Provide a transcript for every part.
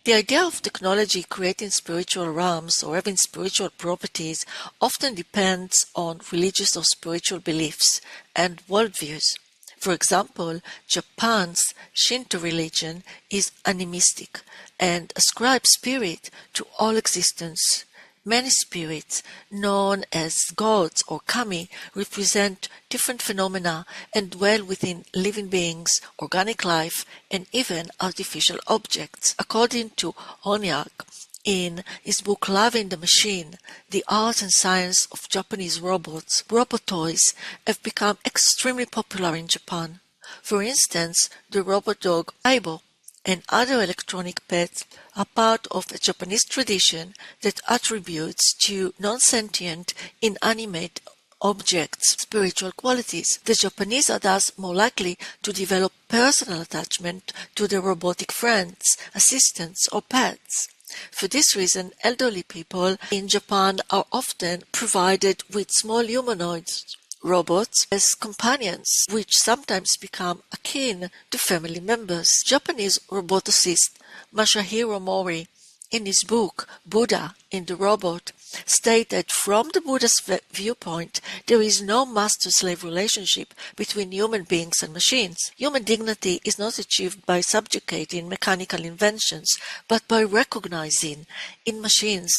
The idea of technology creating spiritual realms or having spiritual properties often depends on religious or spiritual beliefs and worldviews. For example, Japan's Shinto religion is animistic and ascribes spirit to all existence. Many spirits, known as gods or kami, represent different phenomena and dwell within living beings, organic life, and even artificial objects. According to Honyak, in his book Loving the Machine, The Art and Science of Japanese Robots, robot toys have become extremely popular in Japan. For instance, the robot dog Aibo and other electronic pets are part of a Japanese tradition that attributes to non-sentient, inanimate objects spiritual qualities. The Japanese are thus more likely to develop personal attachment to their robotic friends, assistants, or pets. For this reason, elderly people in Japan are often provided with small humanoids robots as companions, which sometimes become akin to family members. Japanese roboticist Masahiro Mori, in his book Buddha in the Robot, stated from the Buddha's viewpoint, there is no master-slave relationship between human beings and machines. Human dignity is not achieved by subjugating mechanical inventions, but by recognizing in machines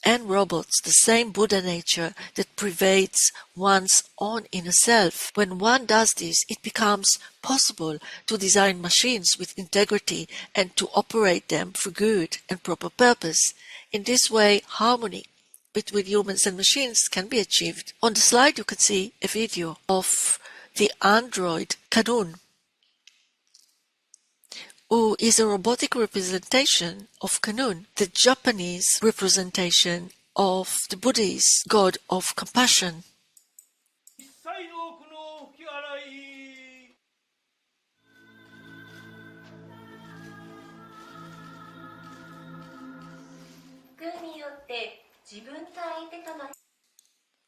and robots the same Buddha nature that pervades one's own inner self. When one does this, it becomes possible to design machines with integrity and to operate them for good and proper purpose. In this way, harmony between humans and machines can be achieved. On the slide you can see a video of the android Kanun, who is a robotic representation of Kanun, the Japanese representation of the Buddhist god of compassion.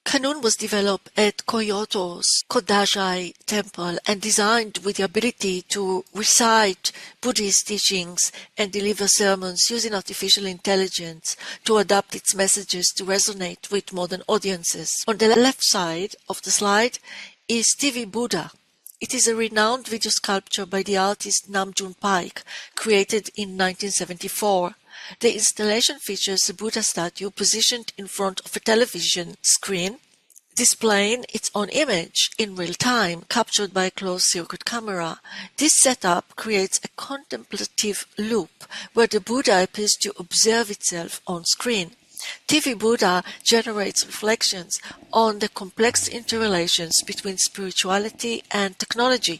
Kanun was developed at Kyoto's Kodajai temple and designed with the ability to recite Buddhist teachings and deliver sermons using artificial intelligence to adapt its messages to resonate with modern audiences. On the left side of the slide is TV Buddha. It is a renowned video sculpture by the artist Namjoon Paik, created in 1974. The installation features a Buddha statue positioned in front of a television screen, displaying its own image in real time, captured by a closed-circuit camera. This setup creates a contemplative loop where the Buddha appears to observe itself on screen. TV Buddha generates reflections on the complex interrelations between spirituality and technology.